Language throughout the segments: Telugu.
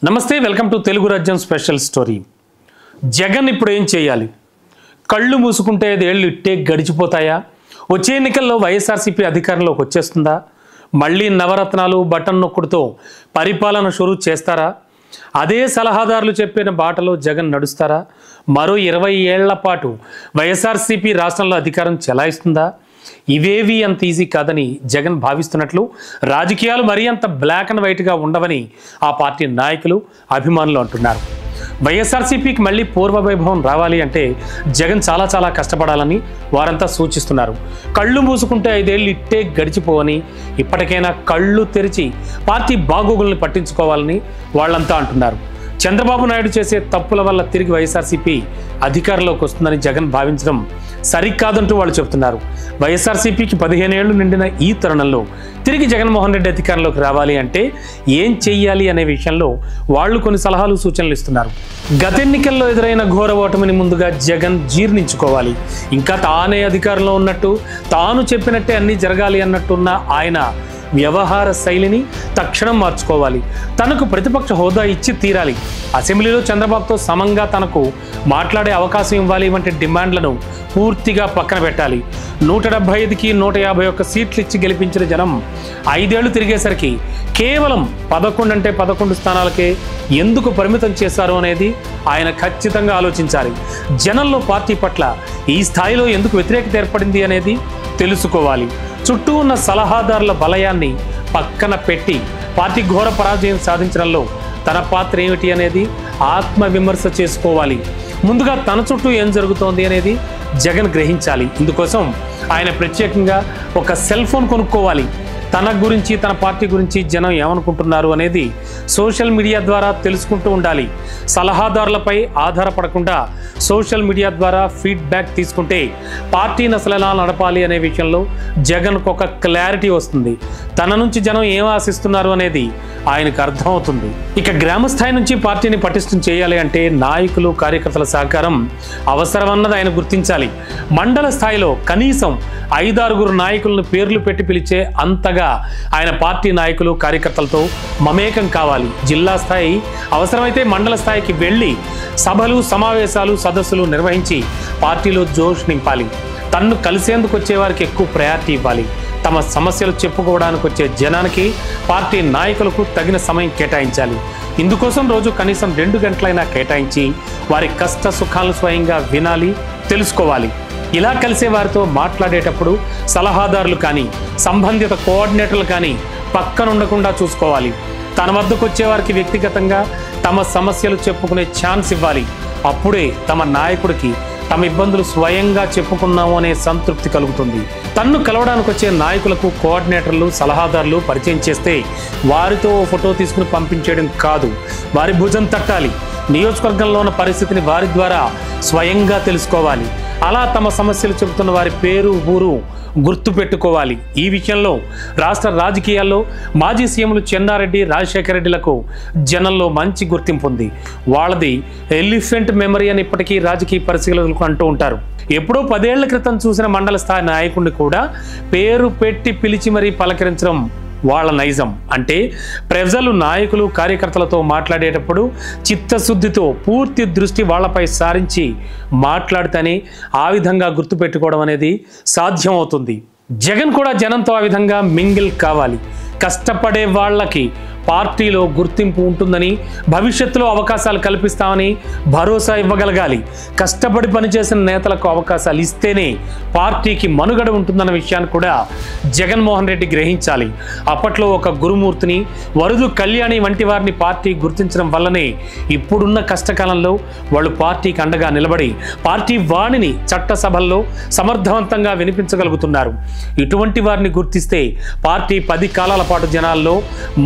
నమస్తే, వెల్కమ్ టు తెలుగు రాజ్యం స్పెషల్ స్టోరీ. జగన్ ఇప్పుడు ఏం చేయాలి? కళ్ళు మూసుకుంటే 5 ఏళ్ళు ఇట్టే గడిచిపోతాయా? వచ్చే ఎన్నికల్లో వైఎస్ఆర్సీపీ అధికారంలోకి వచ్చేస్తుందా? మళ్ళీ నవరత్నాలు బటన్ నొక్కుడుతో పరిపాలన షురూ చేస్తారా? అదే సలహాదారులు చెప్పిన బాటలో జగన్ నడుస్తారా? మరో 20 ఏళ్ల పాటు వైఎస్ఆర్సీపీ రాష్ట్రంలో అధికారం చెలాయిస్తుందా? ఇవేవి అంత ఈజీ కాదని జగన్ భావిస్తున్నట్లు రాజకీయాలు మరీ అంత బ్లాక్ అండ్ వైట్గా ఉండవని ఆ పార్టీ నాయకులు, అభిమానులు అంటున్నారు. వైఎస్ఆర్సీపీకి మళ్ళీ పూర్వ వైభవం రావాలి అంటే జగన్ చాలా కష్టపడాలని వారంతా సూచిస్తున్నారు. కళ్ళు మూసుకుంటే 5 ఏళ్ళు ఇట్టే గడిచిపోవని, ఇప్పటికైనా కళ్ళు తెరిచి పార్టీ బాగోగుల్ని పట్టించుకోవాలని వాళ్ళంతా అంటున్నారు. చంద్రబాబు నాయుడు చేసే తప్పుల వల్ల తిరిగి వైఎస్ఆర్సీపీ అధికారంలోకి వస్తుందని జగన్ భావించడం సరికాదంటూ వాళ్ళు చెబుతున్నారు. వైఎస్ఆర్సీపీకి 15 ఏళ్లు నిండిన ఈ తరుణంలో తిరిగి జగన్మోహన్ రెడ్డి అధికారంలోకి రావాలి అంటే ఏం చెయ్యాలి అనే విషయంలో వాళ్ళు కొన్ని సలహాలు, సూచనలు ఇస్తున్నారు. గత ఎన్నికల్లో ఎదురైన ఘోర ఓటమిని ముందుగా జగన్ జీర్ణించుకోవాలి. ఇంకా తానే అధికారంలో ఉన్నట్టు, తాను చెప్పినట్టే అన్నీ జరగాలి అన్నట్టున్న ఆయన వ్యవహార శైలిని తక్షణం మార్చుకోవాలి. తనకు ప్రతిపక్ష హోదా ఇచ్చి తీరాలి. అసెంబ్లీలో చంద్రబాబుతో సమంగా తనకు మాట్లాడే అవకాశం ఇవ్వాలి వంటి డిమాండ్లను పూర్తిగా పక్కన పెట్టాలి. 175కి 151 సీట్లు ఇచ్చి గెలిపించిన జనం 5 ఏళ్లు తిరిగేసరికి కేవలం 11 స్థానాలకే ఎందుకు పరిమితం చేశారు అనేది ఆయన ఖచ్చితంగా ఆలోచించాలి. జనంలో పార్టీ పట్ల ఈ స్థాయిలో ఎందుకు వ్యతిరేకత ఏర్పడింది అనేది తెలుసుకోవాలి. చుట్టూ ఉన్న సలహాదారుల బలయాన్ని పక్కన పెట్టి పార్టీ ఘోర పరాజయం సాధించడంలో తన పాత్ర ఏమిటి అనేది ఆత్మవిమర్శ చేసుకోవాలి. ముందుగా తన చుట్టూ ఏం జరుగుతోంది అనేది జగన్ గ్రహించాలి. ఇందుకోసం ఆయన ప్రత్యేకంగా ఒక సెల్ ఫోన్ కొనుక్కోవాలి. తన గురించి, తన పార్టీ గురించి జనం ఏమనుకుంటున్నారు అనేది సోషల్ మీడియా ద్వారా తెలుసుకుంటూ ఉండాలి. సలహాదారులపై ఆధారపడకుండా సోషల్ మీడియా ద్వారా ఫీడ్బ్యాక్ తీసుకుంటే పార్టీని అసలు ఎలా నడపాలి అనే విషయంలో జగన్కు ఒక క్లారిటీ వస్తుంది. తన నుంచి జనం ఏం ఆశిస్తున్నారు అనేది ఆయనకు అర్థమవుతుంది. ఇక గ్రామ స్థాయి నుంచి పార్టీని పటిష్టం చేయాలి అంటే నాయకులు, కార్యకర్తల సహకారం అవసరమన్నది ఆయన గుర్తించాలి. మండల స్థాయిలో కనీసం 5-6 నాయకులను పేర్లు పెట్టి పిలిచే అంతగా ఆయన పార్టీ నాయకులు, కార్యకర్తలతో మమేకం కావాలి. జిల్లా స్థాయి, అవసరమైతే మండల స్థాయికి వెళ్ళి సభలు, సమావేశాలు, సదస్సులు నిర్వహించి పార్టీలో జోష్ నింపాలి. తన్ను కలిసేందుకు వచ్చే వారికి ఎక్కువ ప్రయారిటీ ఇవ్వాలి. తమ సమస్యలు చెప్పుకోవడానికి వచ్చే జనానికి, పార్టీ నాయకులకు తగిన సమయం కేటాయించాలి. ఇందుకోసం రోజు కనీసం 2 గంటలైనా కేటాయించి వారి కష్ట సుఖాలను స్వయంగా వినాలి, తెలుసుకోవాలి. ఇలా కలిసే వారితో మాట్లాడేటప్పుడు సలహాదారులు కానీ, సంబంధిత కోఆర్డినేటర్లు కానీ పక్కనుండకుండా చూసుకోవాలి. తన వద్దకు వచ్చే వారికి వ్యక్తిగతంగా తమ సమస్యలు చెప్పుకునే ఛాన్స్ ఇవ్వాలి. అప్పుడే తమ నాయకుడికి తమ ఇబ్బందులు స్వయంగా చెప్పుకున్నాము అనే సంతృప్తి కలుగుతుంది. తన్ను కలవడానికి వచ్చే నాయకులకు కోఆర్డినేటర్లు, సలహాదారులు పరిచయం చేస్తే వారితో ఫోటో తీసుకుని పంపించేయడం కాదు, వారి భుజం తట్టాలి. నియోజకవర్గంలో ఉన్న పరిస్థితిని వారి ద్వారా స్వయంగా తెలుసుకోవాలి. అలా తమ సమస్యలు చెబుతున్న వారి పేరు, ఊరు గుర్తు పెట్టుకోవాలి. ఈ విషయంలో రాష్ట్ర రాజకీయాల్లో మాజీ సీఎంలు చెన్నారెడ్డి, రాజశేఖర రెడ్డిలకు జనంలో మంచి గుర్తింపు ఉంది. వాళ్ళది ఎలిఫెంట్ మెమరీ అని ఇప్పటికీ రాజకీయ పరిశీలకులు అంటూ ఉంటారు. ఎప్పుడో 10 ఏళ్ల క్రితం చూసిన మండల స్థాయి నాయకుడిని కూడా పేరు పెట్టి పిలిచి మరీ పలకరించడం వాళ్ళ నైజం. అంటే ప్రజలు, నాయకులు, కార్యకర్తలతో మాట్లాడేటప్పుడు చిత్తశుద్ధితో పూర్తి దృష్టి వాళ్లపై సారించి మాట్లాడితేనే ఆ విధంగా గుర్తుపెట్టుకోవడం అనేది సాధ్యం అవుతుంది. జగన్ కూడా జనంతో ఆ విధంగా మింగిల్ కావాలి. కష్టపడే వాళ్ళకి పార్టీలో గుర్తింపు ఉంటుందని, భవిష్యత్తులో అవకాశాలు కల్పిస్తామని భరోసా ఇవ్వగలగాలి. కష్టపడి పనిచేసిన నేతలకు అవకాశాలు ఇస్తేనే పార్టీకి మనుగడ ఉంటుందన్న విషయాన్ని కూడా జగన్మోహన్ రెడ్డి గ్రహించాలి. అప్పట్లో ఒక గురుమూర్తిని, వరుదు కళ్యాణి వంటి వారిని పార్టీ గుర్తించడం వల్లనే ఇప్పుడున్న కష్టకాలంలో వాళ్ళు పార్టీకి అండగా నిలబడి పార్టీ వాణిని చట్టసభల్లో సమర్థవంతంగా వినిపించగలుగుతున్నారు. ఇటువంటి వారిని గుర్తిస్తే పార్టీ 10 కాలాల పాటు జనాల్లో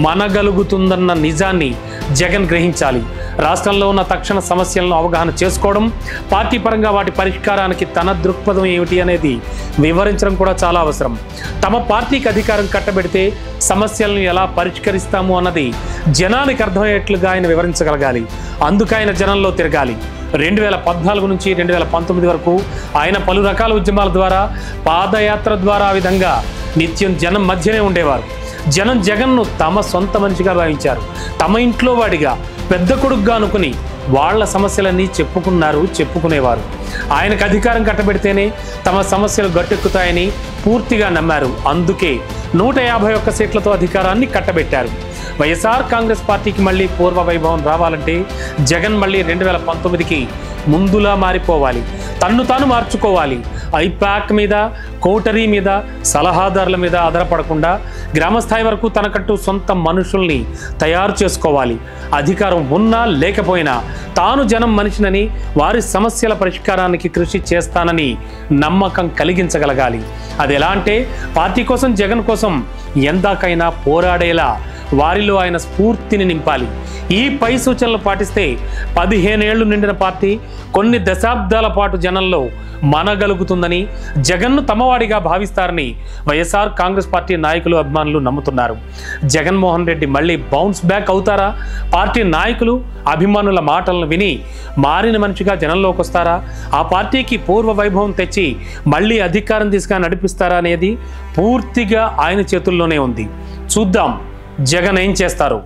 మనగలుగుతుందన్న నిజాన్ని జగన్ గ్రహించాలి. రాష్ట్రంలో ఉన్న తక్షణ సమస్యలను అవగాహన చేసుకోవడం, పార్టీ పరంగా వాటి పరిష్కారానికి తన దృక్పథం ఏమిటి అనేది వివరించడం కూడా చాలా అవసరం. తమ పార్టీకి అధికారం కట్టబెడితే సమస్యలను ఎలా పరిష్కరిస్తాము అన్నది జనానికి అర్థమయ్యేట్లుగా ఆయన వివరించగలగాలి. అందుకు ఆయన జనంలో తిరగాలి. 2014 నుంచి 2019 వరకు ఆయన పలు రకాల ఉద్యమాల ద్వారా, పాదయాత్ర ద్వారా ఆ విధంగా నిత్యం జనం మధ్యనే ఉండేవారు. జనం జగన్ను తమ సొంత మనిషిగా భావించారు. తమ ఇంట్లో వాడిగా, పెద్ద కొడుకుగా అనుకుని వాళ్ళ సమస్యలన్నీ చెప్పుకునేవారు. ఆయనకు అధికారం కట్టబెడితేనే తమ సమస్యలు గట్టెక్కుతాయని పూర్తిగా నమ్మారు. అందుకే 151 సీట్లతో అధికారాన్ని కట్టబెట్టారు. వైఎస్ఆర్ కాంగ్రెస్ పార్టీకి మళ్ళీ పూర్వ వైభవం రావాలంటే జగన్ మళ్ళీ 2019కి ముందులా మారిపోవాలి. తన్ను తాను మార్చుకోవాలి. ఐపాక్ మీద, కోటరీ మీద, సలహాదారుల మీద ఆధారపడకుండా గ్రామస్థాయి వరకు తనకంటూ సొంత మనుషుల్ని తయారు చేసుకోవాలి. అధికారం ఉన్నా లేకపోయినా తాను జనం మనిషినని, వారి సమస్యల పరిష్కారానికి కృషి చేస్తానని నమ్మకం కలిగించగలగాలి. అది ఎలా అంటే పార్టీ కోసం, జగన్ కోసం ఎందాకైనా పోరాడేలా వారిలో ఆయన స్ఫూర్తిని నింపాలి. ఈ పై సూచనలు పాటిస్తే 15 ఏళ్లు నిండిన పార్టీ కొన్ని దశాబ్దాల పాటు జనంలో మనగలుగుతుందని, జగన్ను తమవాడిగా భావిస్తారని వైఎస్ఆర్ కాంగ్రెస్ పార్టీ నాయకులు, అభిమానులు నమ్ముతున్నారు. జగన్మోహన్ రెడ్డి మళ్ళీ బౌన్స్ బ్యాక్ అవుతారా? పార్టీ నాయకులు, అభిమానుల మాటలను విని మారిన మనిషిగా జనంలోకి వస్తారా? ఆ పార్టీకి పూర్వ వైభవం తెచ్చి మళ్ళీ అధికారం దిశగా నడిపిస్తారా అనేది పూర్తిగా ఆయన చేతుల్లోనే ఉంది. చూద్దాం జగన్ ఏం చేస్తారు.